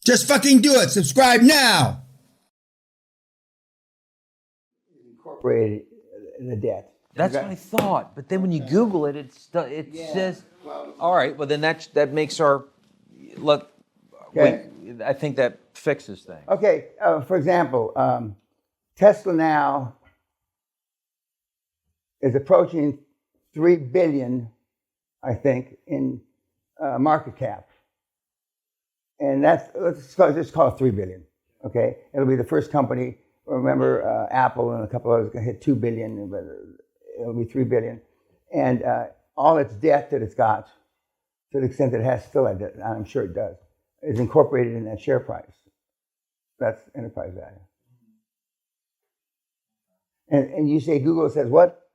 Just fucking do it. Subscribe now. Incorporated the debt. That's what I thought. But then when you Google it, it says, all right, well, then that makes our, look, I think that fixes things. Okay, for example, Tesla now is approaching 3 billion, I think, in market cap. And let's just call it 3 billion, okay? It'll be the first company. Remember, Apple and a couple others hit 2 billion, but it'll be 3 billion. And all its debt that it's got, to the extent that it has still that debt, and I'm sure it does, is incorporated in that share price. That's enterprise value. And you say Google says what?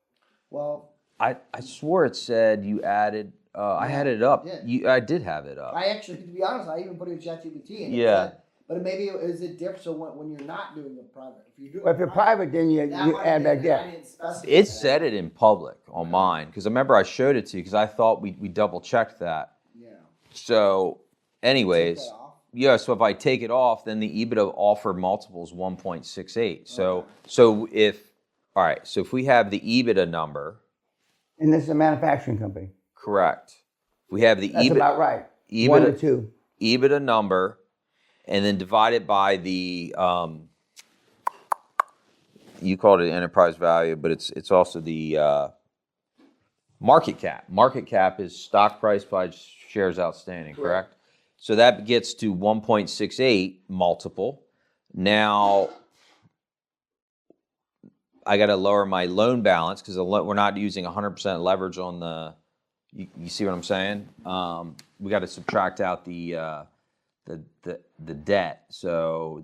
Well, I swore it said you added. I had it up. I did have it up. I actually, to be honest, I even put it in ChatGPT. Yeah. But maybe is it different? So when you're not doing a private, if you're private, then you add back debt. It said it in public on mine because I remember I showed it to you because I thought we double checked that. Yeah. So, anyways, yeah. So if I take it off, then the EBITDA offer multiple is 1.68. So so if we have the EBITDA number, and this is a manufacturing company. Correct. We have the That's EBITDA. about right. EBITDA, 1 to 2. EBITDA number, and then divided by the you called it enterprise value, but it's also the market cap. Market cap is stock price by shares outstanding, correct? So that gets to 1.68 multiple. Now I got to lower my loan balance because we're not using 100% leverage on the. You see what I'm saying? We got to subtract out the debt. So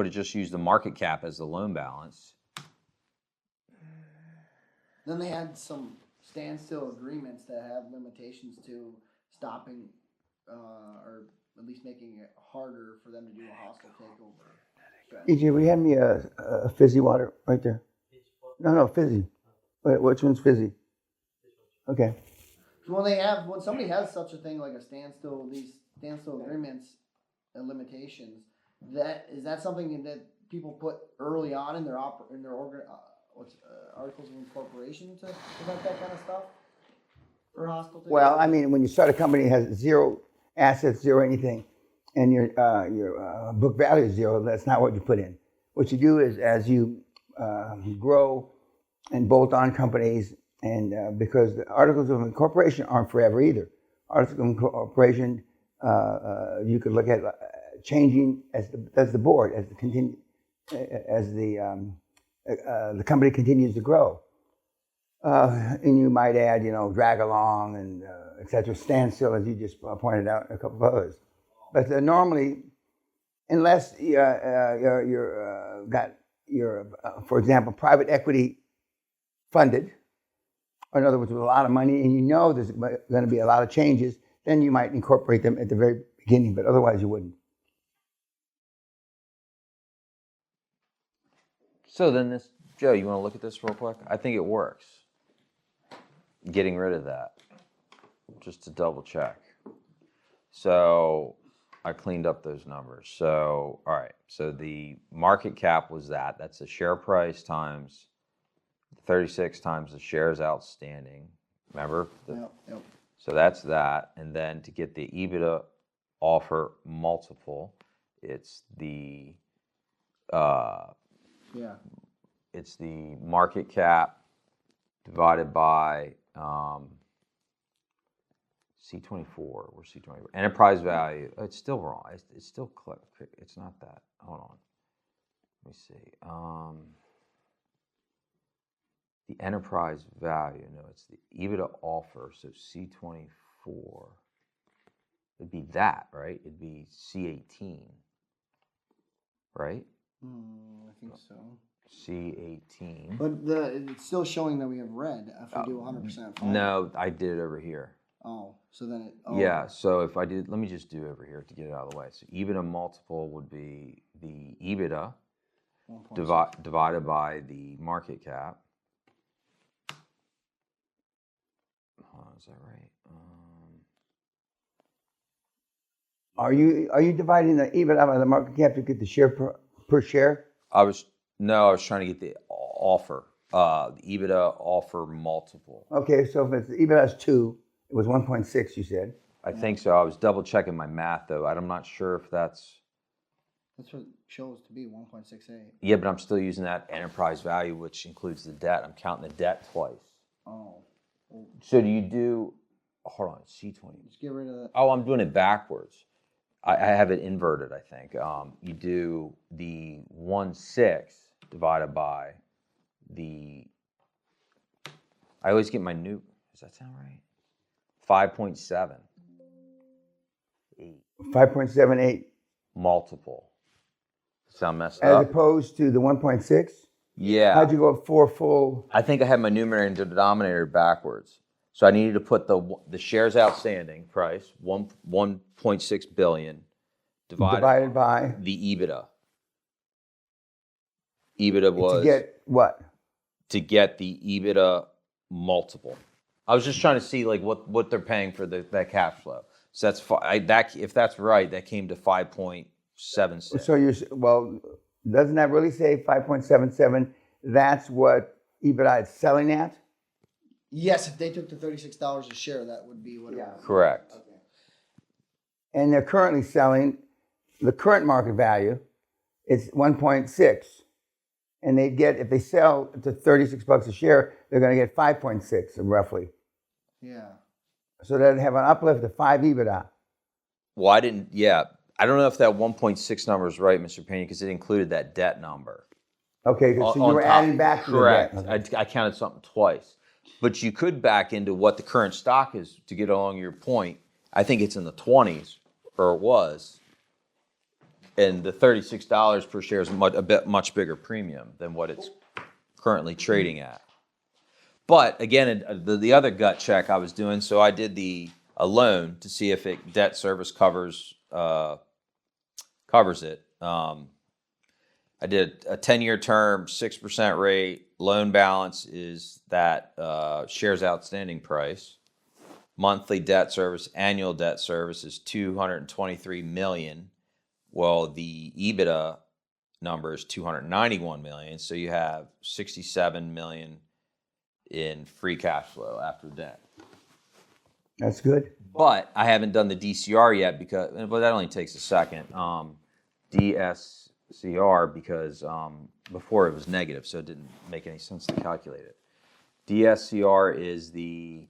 just use the market cap as the loan balance. Then they had some standstill agreements that have limitations to stopping or at least making it harder for them to do a hostile takeover. EJ, we have me a fizzy water right there. No, fizzy. Wait, which one's fizzy? Okay. When somebody has such a thing like these standstill agreements and limitations, is that something that people put early on in their articles of incorporation to prevent that kind of stuff for hostile takeover? Well, I mean, when you start a company that has zero assets, zero anything, and your book value is zero, that's not what you put in. What you do is as you grow and bolt on companies, and because the articles of incorporation aren't forever either. Articles of incorporation, you could look at changing as the board, as the company continues to grow. And you might add, drag along and et cetera, standstill, as you just pointed out, a couple of others. But normally, unless you're got your, for example, private equity funded, or in other words, with a lot of money, and there's going to be a lot of changes, then you might incorporate them at the very beginning, but otherwise you wouldn't. So then Joe, you want to look at this real quick? I think it works. Getting rid of that, just to double check. So I cleaned up those numbers. So, all right. So the market cap was that's the share price times 36 times the shares outstanding. Remember? Yep. So that's that. And then to get the EBITDA offer multiple, it's the it's the market cap divided by C24 or C24. Enterprise value. It's still wrong. It's still click. It's not that. Hold on. Let me see. The enterprise value. No, it's the EBITDA offer. So C24. It'd be that, right? It'd be C18. Right? I think so. C18. But it's still showing that we have red if we do 100%. No, I did it over here. Oh, so then Yeah, so if I did, let me just do over here to get it out of the way. So EBITDA multiple would be the EBITDA divided by the market cap. Hold on, is that right? Are you dividing the EBITDA by the market cap to get the share per share? I was trying to get the offer, the EBITDA offer multiple. Okay, so if it's EBITDA is 2, it was 1.6. You said. I think so. I was double checking my math though. I'm not sure if that's. That's what it shows to be 1.68. Yeah, but I'm still using that enterprise value, which includes the debt. I'm counting the debt twice. Oh. Well, So do you do? Hold on, C20. just get rid of that. Oh, I'm doing it backwards. I have it inverted, I think. You do the 1.6 divided by the. I always get my new. Does that sound right? 5.7. 5.78 Multiple. Sound messed as up? opposed to the 1.6. Yeah. How'd you go up 4 full? I think I had my numerator and denominator backwards. So I needed to put the shares outstanding price, 1.6 billion, Divided by the EBITDA. EBITDA was to get what? to get the EBITDA multiple. I was just trying to see like what they're paying for that cash flow. So that's if that's right, that came to 5.76. So doesn't that really say 5.77? That's what EBITDA is selling at. Yes, if they took the $36 a share, that would be what it was. Correct. Okay. And they're currently selling, the current market value is 1.6. And they get, if they sell to $36 a share, they're going to get 5.6 roughly. Yeah. So they'd have an uplift of 5 EBITDA. Well, I don't know if that 1.6 number is right, Mr. Peña, because it included that debt number. Okay, so you On were top. adding back to Correct. the debt. Okay. I counted something twice. But you could back into what the current stock is to get along your point. I think it's in the 20s, or it was. And the $36 per share is much bigger premium than what it's currently trading at. But again, the other gut check I was doing, so I did a loan to see if debt service covers it. I did a 10-year term, 6% rate. Loan balance is that shares outstanding price. Monthly debt service, annual debt service is $223 million. Well, the EBITDA number is $291 million. So you have $67 million in free cash flow after debt. That's good. But I haven't done the DCR yet but that only takes a second. DSCR because before it was negative, so it didn't make any sense to calculate it. DSCR is the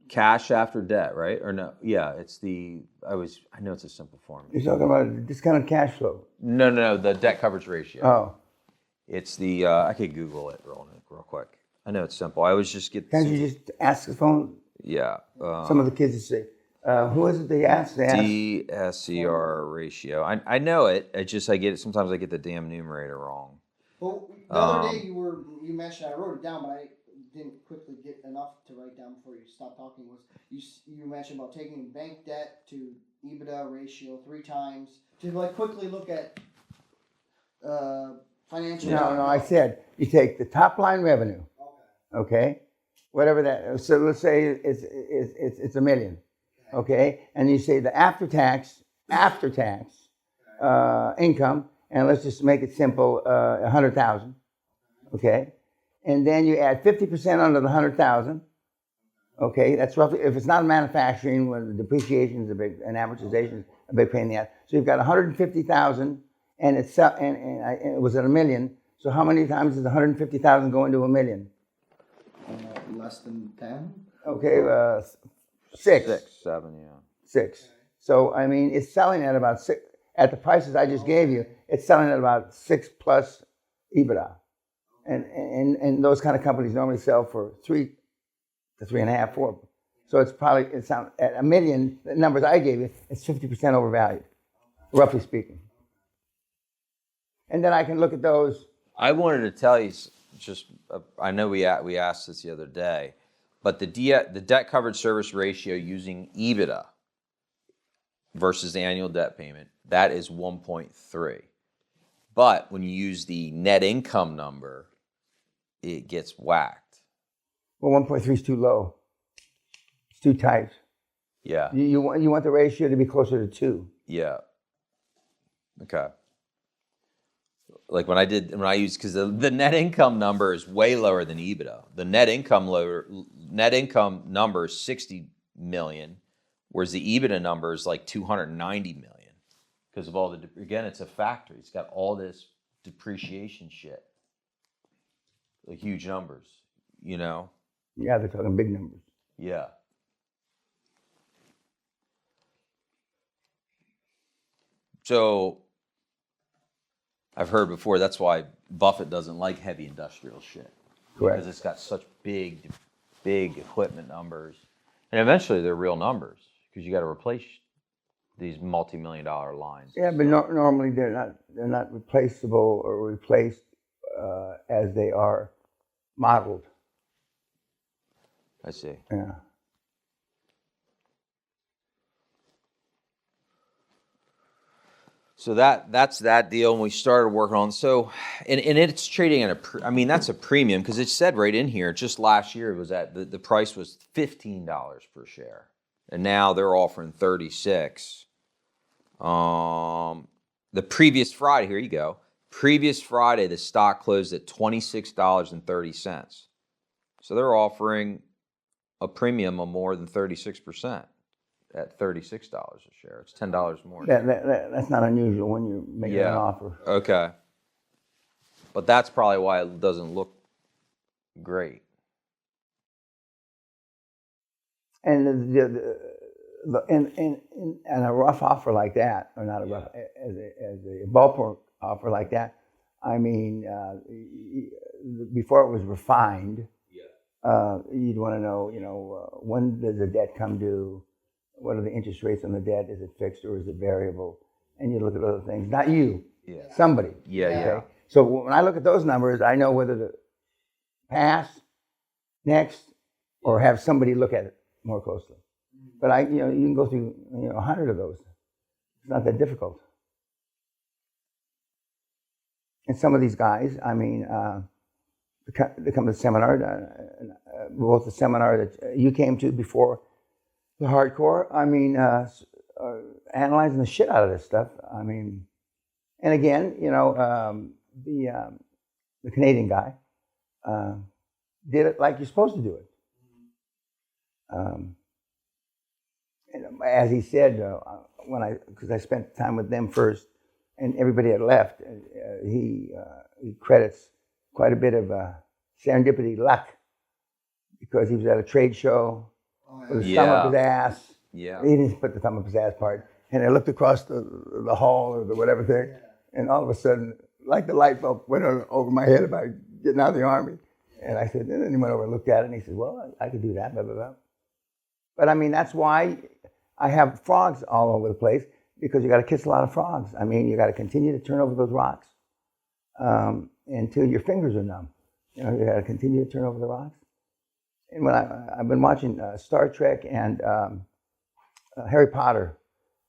cash after debt, right? Or no? Yeah, it's I know it's a simple form. You're talking about discounted cash flow. No, the debt coverage ratio. Oh. It's I could Google it real quick. I know it's simple. I always just get. Can't you just ask the phone? Yeah. Some of the kids would say, who is it they ask? They ask. DSCR ratio. I know it. Sometimes I get the damn numerator wrong. Well, the other day you mentioned, I wrote it down, but I didn't quickly get enough to write down before you stopped talking. Was you mentioned about taking bank debt to EBITDA ratio 3 times to quickly look at financial. No, I said you take the top line revenue. Okay, whatever that. So let's say it's $1 million. Okay, and you say the after tax income, and let's just make it simple, 100,000. Okay, and then you add 50% under the 100,000. Okay, that's roughly, if it's not manufacturing, where the depreciation is a big, and amortization is a big pain in the ass. So you've got 150,000, and it was at $1 million. So how many times does 150,000 go into $1 million? Less than 10. Okay, 6. 6, 7, yeah. 6. So I mean, it's selling at about 6. At the prices I just gave you, it's selling at about 6 plus EBITDA, and those kind of companies normally sell for 3 to 3.5, 4. So it's at $1 million. The numbers I gave you, it's 50% overvalued, roughly speaking. And then I can look at those. I wanted to tell you I know we asked this the other day, but the debt coverage service ratio using EBITDA versus the annual debt payment, that is 1.3. But when you use the net income number, it gets whacked. Well, 1.3 is too low. It's too tight. Yeah. You want the ratio to be closer to 2. Yeah. Okay. Like when I used, because the net income number is way lower than EBITDA. The net income number is 60 million, whereas the EBITDA number is like 290 million because of all again, it's a factory. It's got all this depreciation shit, like huge numbers, you know? Yeah, they're talking big numbers. Yeah. So I've heard before that's why Buffett doesn't like heavy industrial shit. Correct. Because it's got such big equipment numbers. And eventually they're real numbers because you got to replace these multi-million-dollar lines. Yeah, but normally they're not replaceable or replaced as they are modeled. I see. Yeah. So that's that deal, and we started working on. So, and it's trading at that's a premium because it said right in here. Just last year, it was at the price was $15 per share, and now they're offering 36. The previous Friday, here you go. Previous Friday, the stock closed at $26.30. So they're offering a premium of more than 36%. At $36 a share. It's $10 more. That's not unusual when you're making an offer. Okay. But that's probably why it doesn't look great. And in a rough offer like that, or not a rough, as a ballpark offer like that, I mean, before it was refined, you'd want to know, when does the debt come due? What are the interest rates on the debt? Is it fixed or is it variable? And you look at other things. Not you, somebody. Yeah. So when I look at those numbers, I know whether to pass, next, or have somebody look at it more closely. But you can go through 100 of those. It's not that difficult. And some of these guys, I mean, they come to the seminar, both the seminar that you came to before the hardcore, I mean, analyzing the shit out of this stuff. I mean, and again, the Canadian guy did it like you're supposed to do it. And as he said, because I spent time with them first, and everybody had left, he credits quite a bit of serendipity luck because he was at a trade show. With his thumb up his ass. Yeah. He didn't put the thumb up his ass part. And I looked across the hall or the whatever thing, and all of a sudden, like the light bulb went over my head about getting out of the Army. And I said, and then he went over and looked at it, and he said, well, I could do that, blah, blah, blah. But I mean, that's why I have frogs all over the place, because you got to kiss a lot of frogs. I mean, you got to continue to turn over those rocks until your fingers are numb. You got to continue to turn over the rocks. And when I've been watching Star Trek and Harry Potter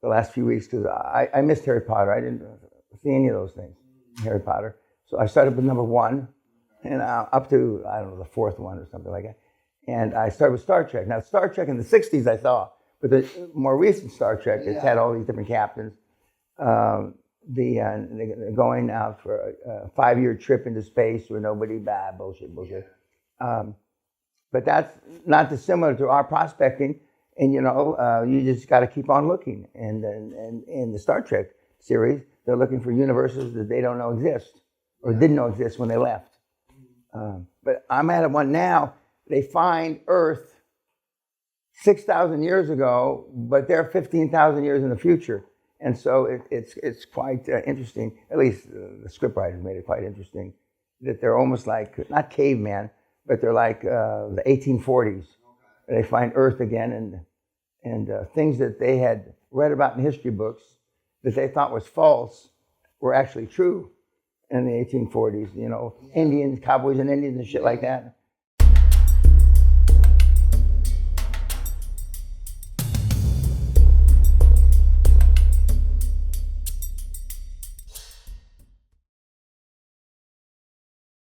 the last few weeks, because I missed Harry Potter. I didn't see any of those things, Harry Potter. So I started with number 1, and up to, I don't know, the 4th one or something like that. And I started with Star Trek. Now, Star Trek in the 60s I saw, but the more recent Star Trek, it's had all these different captains. They're going out for a 5-year trip into space where nobody, bullshit. But that's not dissimilar to our prospecting, and you just got to keep on looking. And in the Star Trek series, they're looking for universes that they don't know exist or didn't know exist when they left. But I'm at one now. They find Earth 6,000 years ago, but they're 15,000 years in the future, and so it's quite interesting. At least the scriptwriters made it quite interesting that they're almost like not caveman. But they're like the 1840s. They find Earth again, and things that they had read about in history books that they thought was false were actually true in the 1840s. Indians, cowboys and Indians and shit like that.